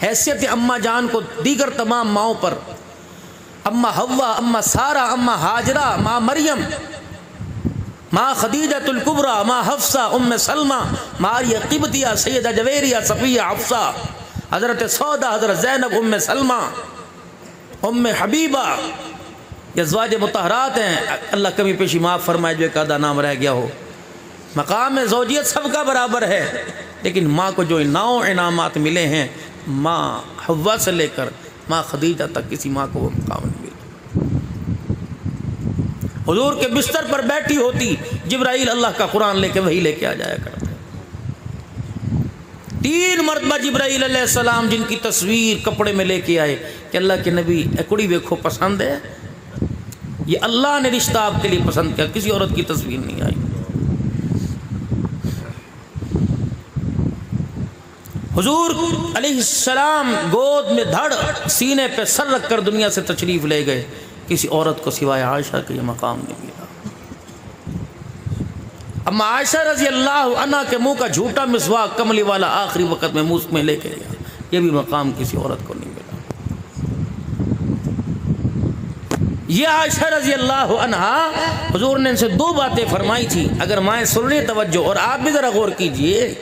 حیثیت اماں جان کو دیگر تمام ماؤں پر، اماں حوا، اماں سارہ، اماں ہاجرہ، ماں مریم، ماں خدیجۃ الکبریٰ، ماں حفصہ، ام سلمہ، ماریہ قبطیہ، سیدہ جویریہ، صفیہ، حفصہ، حضرت سودہ، حضرت زینب، ام سلمہ، ام حبیبہ، یہ ازواج مطہرات ہیں۔ اللہ کمی پیشی معاف فرمائے جو ایک آدھا نام رہ گیا ہو۔ مقام زوجیت سب کا برابر ہے، لیکن ماں کو جو انعامات ملے ہیں، ماں حوا سے لے کر ماں خدیجہ تک کسی ماں کو وہ مقام نہیں ملا۔ حضور کے بستر پر بیٹھی ہوتی، جبرائیل اللہ کا قرآن لے کے وہی لے کے آ جایا کرتا۔ 3 مرتبہ جبرائیل علیہ السلام جن کی تصویر کپڑے میں لے کے آئے کہ اللہ کے نبی اے کڑی ویکھو پسند ہے، یہ اللہ نے رشتہ آپ کے لیے پسند کیا، کسی عورت کی تصویر نہیں آئی۔ حضور علیہ السلام گود میں دھڑ، سینے پہ سر رکھ کر دنیا سے تشریف لے گئے، کسی عورت کو سوائے عائشہ کے یہ مقام نہیں ملا۔ اما عائشہ رضی اللہ عنہ کے منہ کا جھوٹا مسواک کملی والا آخری وقت میں منہ میں لے کے گیا، یہ بھی مقام کسی عورت کو نہیں ملا۔ یہ عائشہ رضی اللہ عنہا، حضور نے ان سے 2 باتیں فرمائی تھی، اگر مائیں سن لیں توجہ، اور آپ بھی ذرا غور کیجئے۔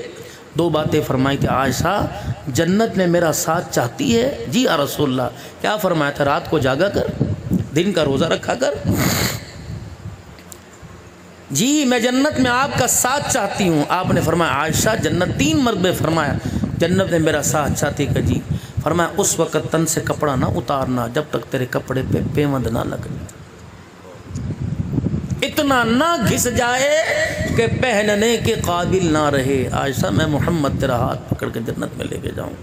2 باتیں فرمائی تھی، عائشہ جنت میں میرا ساتھ چاہتی ہے؟ جی یا رسول اللہ۔ کیا فرمایا تھا؟ رات کو جاگا کر، دن کا روزہ رکھا کر۔ جی میں جنت میں آپ کا ساتھ چاہتی ہوں۔ آپ نے فرمایا عائشہ جنت 3 مرتبہ فرمایا جنت میں میرا ساتھ چاہتی کہ جی۔ فرمایا اس وقت تن سے کپڑا نہ اتارنا جب تک تیرے کپڑے پہ پیوند نہ لگ جائے، اتنا نہ گھس جائے کہ پہننے کے قابل نہ رہے۔ عائشہ میں محمد تیرا ہاتھ پکڑ کے جنت میں لے کے جاؤں۔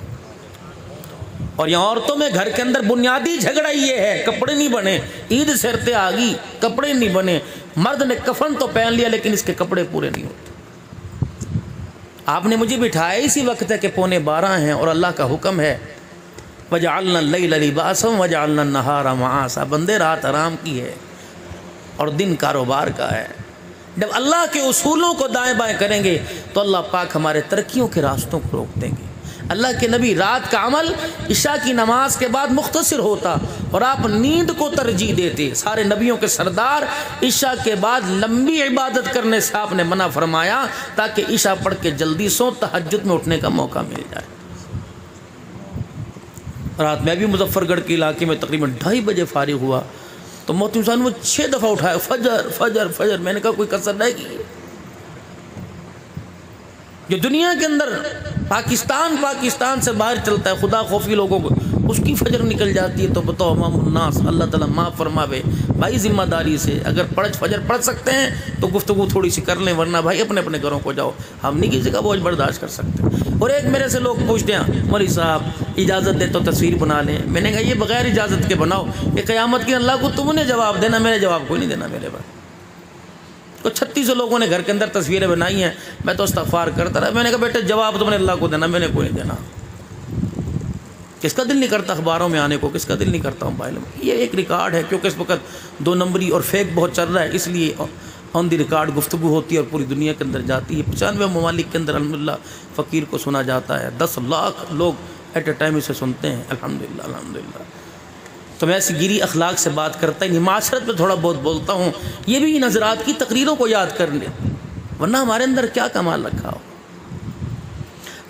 اور یہاں عورتوں میں گھر کے اندر بنیادی جھگڑا یہ ہے، کپڑے نہیں بنے، عید سرتے آ گئی، کپڑے نہیں بنے۔ مرد نے کفن تو پہن لیا لیکن اس کے کپڑے پورے نہیں ہوتے۔ آپ نے مجھے بٹھایا اسی وقت ہے کہ 11:15 ہیں اور اللہ کا حکم ہے وَجَعَلْنَا اللَّيْلَ لِبَاسًا وَجَعَلْنَا النَّهَارَ مَعَاشًا، بندے رات آرام کی ہے اور دن کاروبار کا ہے۔ جب اللہ کے اصولوں کو دائیں بائیں کریں گے تو اللہ پاک ہمارے ترقیوں کے راستوں کو روک دیں گے۔ اللہ کے نبی رات کا عمل عشاء کی نماز کے بعد مختصر ہوتا اور آپ نیند کو ترجیح دیتے۔ سارے نبیوں کے سردار عشاء کے بعد لمبی عبادت کرنے سے آپ نے منع فرمایا تاکہ عشاء پڑھ کے جلدی سو، تہجد میں اٹھنے کا موقع مل جائے۔ رات میں بھی مظفر گڑھ کے علاقے میں تقریباً 2:30 بجے فارغ ہوا تو محترم صاحب وہ 6 دفعہ اٹھایا، فجر فجر فجر۔ میں نے کہا کوئی کسر رہ گئی؟ جو دنیا کے اندر پاکستان سے باہر چلتا ہے، خدا خوفی لوگوں کو، اس کی فجر نکل جاتی ہے تو بتاؤ امام الناس، اللہ تعالیٰ معاف فرماوے۔ بھائی ذمہ داری سے اگر فجر پڑھ سکتے ہیں تو گفتگو تھوڑی سی کر لیں، ورنہ بھائی اپنے اپنے گھروں کو جاؤ، ہم نہیں کسی کا بوجھ برداشت کر سکتے۔ اور ایک میرے سے لوگ پوچھتے ہیں مولوی صاحب اجازت دے تو تصویر بنا لیں۔ میں نے کہا یہ بغیر اجازت کے بناؤ، کہ قیامت کی اللہ کو تم نے جواب دینا، میرے جواب کوئی نہیں دینا میرے بھائی۔ تو 36 لوگوں نے گھر کے اندر تصویریں بنائی ہیں، میں تو استغفار کرتا رہا۔ میں نے کہا بیٹے جواب تم نے اللہ کو دینا، میں نے کوئی نہیں دینا۔ کس کا دل نہیں کرتا اخباروں میں آنے کو، کس کا دل نہیں کرتا موبائل میں؟ یہ ایک ریکارڈ ہے، کیونکہ اس وقت 2 نمبری اور فیک بہت چل رہا ہے، اس لیے آن دی ریکارڈ گفتگو ہوتی ہے اور پوری دنیا کے اندر جاتی ہے۔ 95 ممالک کے اندر الحمدللہ فقیر کو سنا جاتا ہے، 10 لاکھ لوگ ایٹ اے ٹائم اسے سنتے ہیں، الحمدللہ الحمدللہ۔ تو میں ایسی گیری اخلاق سے بات کرتا ہی نہیں، معاشرت میں تھوڑا بہت بولتا ہوں، یہ بھی ان حضرات کی تقریروں کو یاد کر لیں، ورنہ ہمارے اندر کیا کمال رکھا ہو۔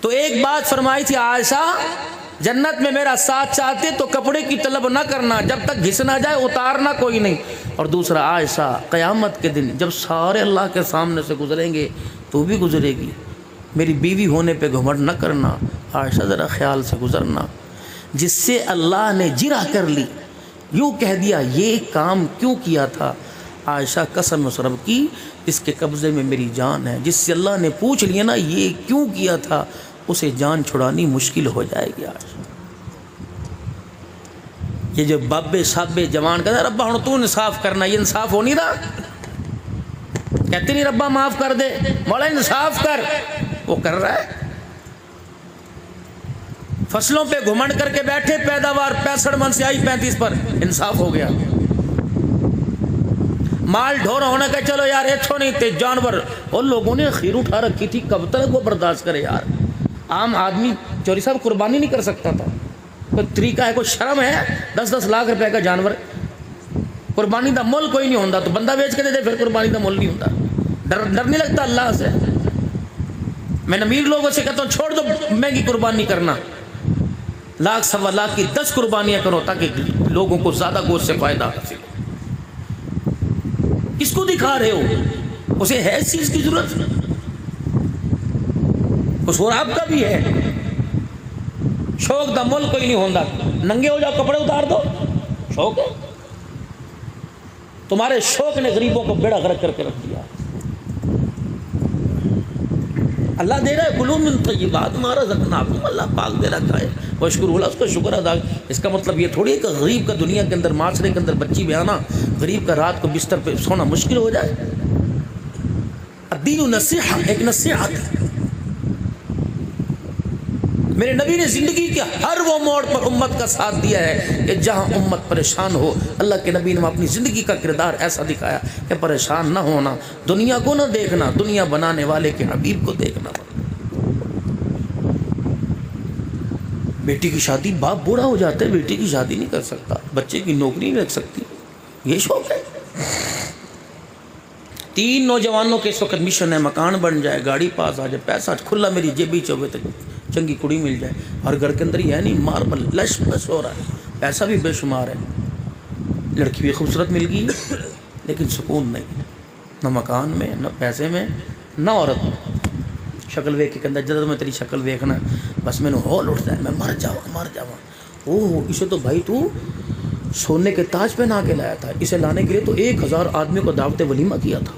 تو ایک بات فرمائی تھی عائشہ جنت میں میرا ساتھ چاہتے تو کپڑے کی طلب نہ کرنا جب تک گھس نہ جائے، اتارنا کوئی نہیں۔ اور دوسرا عائشہ قیامت کے دن جب سارے اللہ کے سامنے سے گزریں گے تو بھی گزرے گی، میری بیوی ہونے پہ گھمنڈ نہ کرنا، عائشہ ذرا خیال سے گزرنا۔ جس سے اللہ نے جرح کر لی، یوں کہہ دیا یہ کام کیوں کیا تھا، عائشہ قسم اس رب کی اس کے قبضے میں میری جان ہے، جس سے اللہ نے پوچھ لیا نا یہ کیوں کیا تھا، اسے جان چھڑانی مشکل ہو جائے گی۔ عائشہ یہ جو بابے صابے جوان کہتا ہے ربا ہن تو انصاف کرنا، یہ انصاف ہو نہیں رہا، کہتے نہیں ربا معاف کر دے، مولا انصاف کر، وہ کر رہا ہے۔ فصلوں پہ گھمنڈ کر کے بیٹھے، پیداوار 65 من سے آئی 35 پر، انصاف ہو گیا۔ مال ڈھور ہونے کا چلو یار اچھو نہیں تھے جانور، اور لوگوں نے خیر اٹھا رکھی تھی، کب تک وہ برداشت کرے یار۔ عام آدمی چوری صاحب قربانی نہیں کر سکتا تھا؟ کوئی طریقہ ہے، کوئی شرم ہے؟ 10-10 لاکھ روپے کا جانور قربانی دا مول کوئی نہیں ہوتا تو بندہ بیچ کے دے دے، پھر قربانی دا مول نہیں ہوتا؟ ڈر نہیں لگتا اللہ سے؟ میں امیر لوگوں سے کہتا ہوں چھوڑ دو مہنگی قربانی کرنا، 1,00,000-1.25 کی 10 قربانیاں کرو تاکہ لوگوں کو زیادہ گوشت سے فائدہ حاصل ہو۔ کس کو دکھا رہے ہو؟ اسے ہے اس چیز کی ضرورت؟ قصور آپ کا بھی ہے۔ شوق دا مول کوئی نہیں ہوتا، ننگے ہو جاؤ کپڑے اتار دو، شوق ہے؟ تمہارے شوق نے غریبوں کو بیڑا غرق کر کے رکھ دیا۔ اللہ دے رہا ہے کلوا من طیبات ما رزقناکم، اللہ پاک دے رکھا ہے، واشکروا اللہ، اس کا شکر ادا۔ اس کا مطلب یہ تھوڑی ہے کہ غریب کا دنیا کے اندر معاشرے کے اندر بچی بیانا، غریب کا رات کو بستر پہ سونا مشکل ہو جائے۔ الدین نصیحہ، ایک نصیحت ہے۔ میرے نبی نے زندگی کے ہر وہ موڑ پر امت کا ساتھ دیا ہے کہ جہاں امت پریشان ہو، اللہ کے نبی نے اپنی زندگی کا کردار ایسا دکھایا کہ پریشان نہ ہونا، دنیا کو نہ دیکھنا، دنیا بنانے والے کے حبیب کو دیکھنا۔ بیٹی کی شادی، باپ بوڑھا ہو جاتا ہے، بیٹی کی شادی نہیں کر سکتا، بچے کی نوکری نہیں لگ سکتی، یہ شوق ہے۔ 3 نوجوانوں کے اس وقت مشن ہے، مکان بن جائے، گاڑی پاس آ جائے، پیسہ کھلا میری جیبی چوبے تک چنگی کڑی مل جائے، اور گھر کے اندر ہی ہے نہیں ماربل لش پش ہو رہا ہے، پیسہ بھی بے شمار ہے، لڑکی بھی خوبصورت مل گئی لیکن سکون نہیں، نہ مکان میں، نہ پیسے میں، نہ عورت میں۔ شکل ویک کے اندر جدر میں تیری شکل ویکھنا بس میں نے ہول اٹھتا ہے، میں مر جاواں۔ اوہ اسے تو بھائی تو سونے کے تاج پہنا کے لایا تھا، اسے لانے کے لیے تو 1000 آدمی کو دعوت ولیمہ کیا تھا۔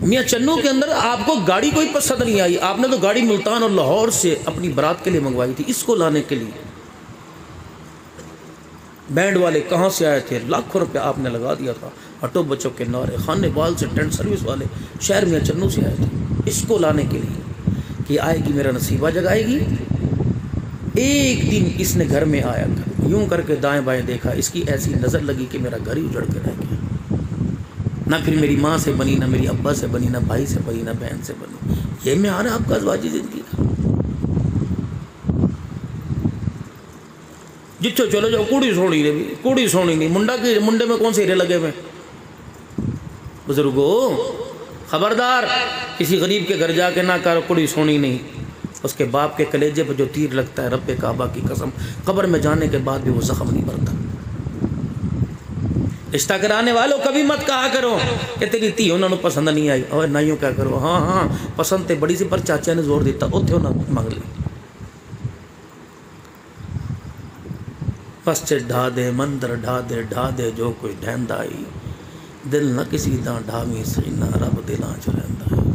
میاں چنو کے اندر آپ کو گاڑی کوئی پسند نہیں آئی، آپ نے تو گاڑی ملتان اور لاہور سے اپنی برات کے لیے منگوائی تھی، اس کو لانے کے لیے بینڈ والے کہاں سے آئے تھے، لاکھوں روپے آپ نے لگا دیا تھا، آٹو بچوں کے نعرے، خانے بال سے ٹینٹ سروس والے شہر میاں چنو سے آئے تھے اس کو لانے کے لیے کہ آئے گی میرا نصیبہ جگائے گی۔ ایک دن اس نے گھر میں آیا، یوں کر کے دائیں بائیں دیکھا، اس کی ایسی نظر لگی کہ میرا گھر ہی اجڑ کے رہ گیا، نہ پھر میری ماں سے بنی، نہ میری ابا سے بنی، نہ بھائی سے بنی، نہ بہن سے بنی۔ یہ معیار ہے آپ کا ازواجی زندگی کا؟ جتھو چلو جاؤ کوڑی سونی نہیں، کوڑی سونی نہیں، منڈے میں کون سے ہیرے لگے ہوئے؟ بزرگو خبردار، کسی غریب کے گھر جا کے نہ کرو کوڑی سونی نہیں، اس کے باپ کے کلیجے پہ جو تیر لگتا ہے، رب کعبہ کی قسم قبر میں جانے کے بعد بھی وہ زخم نہیں بھرتا۔ رشتہ کرانے والوں کبھی مت کہا کرو کہ تیری تھی انہوں نے پسند نہیں آئی، اور نائیوں کیا کرو، ہاں پسند تے بڑی سی پر چاچا نے زور دیتا اتھے انہوں نے مانگ لی۔ پس ڈھا دے مندر ڈھا دے جو کوئی ڈھیندا آئی، دل نہ کسی دا ڈھاویں سینہ رب دلاں چ رہندا ہے۔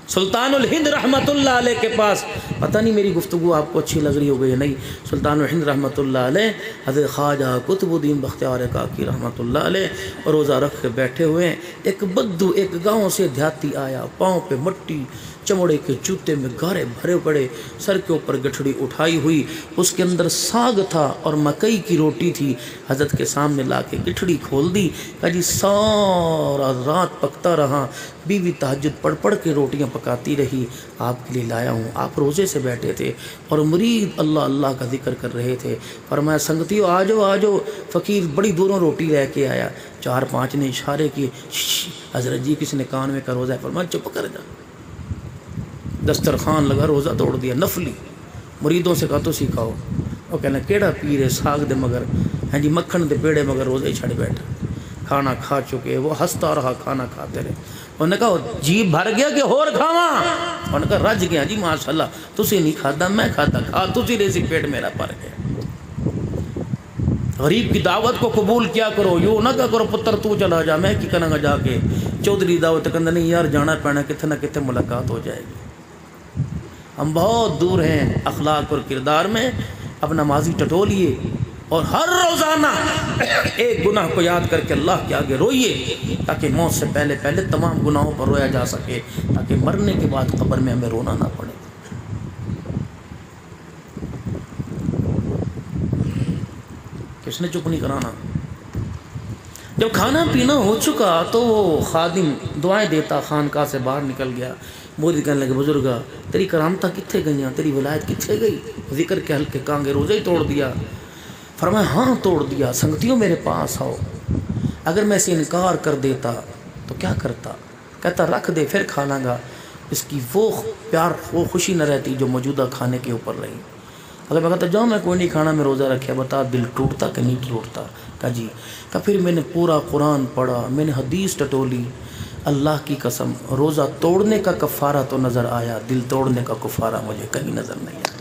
سلطان الہند رحمۃ اللہ علیہ کے پاس، پتہ نہیں میری گفتگو آپ کو اچھی لگ رہی ہو گئی یا نہیں، سلطان الہند رحمۃ اللہ علیہ حضرت خواجہ قطب الدین بختیار کاکی رحمۃ اللہ علیہ روزہ رکھ کے بیٹھے ہوئے ہیں، ایک بدو ایک گاؤں سے دیہاتی آیا، پاؤں پہ مٹی، چمڑے کے جوتے میں گارے بھرے پڑے، سر کے اوپر گٹھڑی اٹھائی ہوئی، اس کے اندر ساگ تھا اور مکئی کی روٹی تھی، حضرت کے سامنے لا کے گٹھڑی کھول دی، کہا جی سارا رات پکتا رہا، بیوی تہجد پڑھ کے روٹیاں پکاتی رہی، آپ کے لیے لایا ہوں۔ آپ روزے سے بیٹھے تھے اور مرید اللہ اللہ کا ذکر کر رہے تھے، فرمایا سنگتیو آ جاؤ، فقیر بڑی دوروں روٹی لے کے آیا، 4-5 نے اشارے کیے، حضرت جی کسی نے کان میں کا روزہ ہے، فرمایا چپ کر جا، دسترخوان لگا، روزہ توڑ دیا نفلی، مریدوں سے کہا تو سکھاؤ، وہ کہنا کیڑا پیر ہے ساگ دے مگر، ہاں جی مکھن دے پیڑے مگر روزہ ہی چھڑ بیٹھا، کھانا کھا چکے، وہ ہنستا رہا، کھانا کھاتے رہے، انہوں نے کہا جی بھر گیا کہ اور کھاواں، انہوں نے کہا رج گیا جی ماشاءاللہ، تسی نہیں کھادا میں کھادا، کھا تسی رہی سی پیٹ میرا بھر گیا۔ غریب کی دعوت کو قبول کیا کرو، یوں نہ کہا کرو پتر تو چلا جا، میں کی کرنا گا جا کے چودھری دعوت کہندے نہیں یار جانا پینا، کتنے نہ کتنے ملاقات ہو جائے گی۔ ہم بہت دور ہیں اخلاق اور کردار میں، اپنا ماضی ٹٹولیے اور ہر روزانہ ایک گناہ کو یاد کر کے اللہ کے آگے روئیے، تاکہ موت سے پہلے تمام گناہوں پر رویا جا سکے، تاکہ مرنے کے بعد قبر میں ہمیں رونا نہ پڑے۔ کس نے چپ نہیں کرانا؟ جب کھانا پینا ہو چکا تو وہ خادم دعائیں دیتا خانقاہ سے باہر نکل گیا. مودی کہنے لگے بزرگا تیری کرامتہ کتھے گئیاں، تیری ولایت کتھے گئی؟ ذکر کے حلقے کانگے روزے ہی توڑ دیا. فرمایا ہاں توڑ دیا. سنگتیوں میرے پاس آؤ، اگر میں اسے انکار کر دیتا تو کیا کرتا؟ کہتا رکھ دے پھر کھا لاں گا. اس کی وہ پیار وہ خوشی نہ رہتی جو موجودہ کھانے کے اوپر رہی. اگر میں کہتا جاؤ میں کوئی نہیں کھانا، میں روزہ رکھیا، بتا دل ٹوٹتا کہ نہیں ٹوٹتا؟ کہا جی. کہ پھر میں نے پورا قرآن پڑھا، میں نے حدیث ٹٹولی، اللہ کی قسم روزہ توڑنے کا کفارہ تو نظر آیا، دل توڑنے کا کفارہ مجھے کہیں نظر نہیں آیا.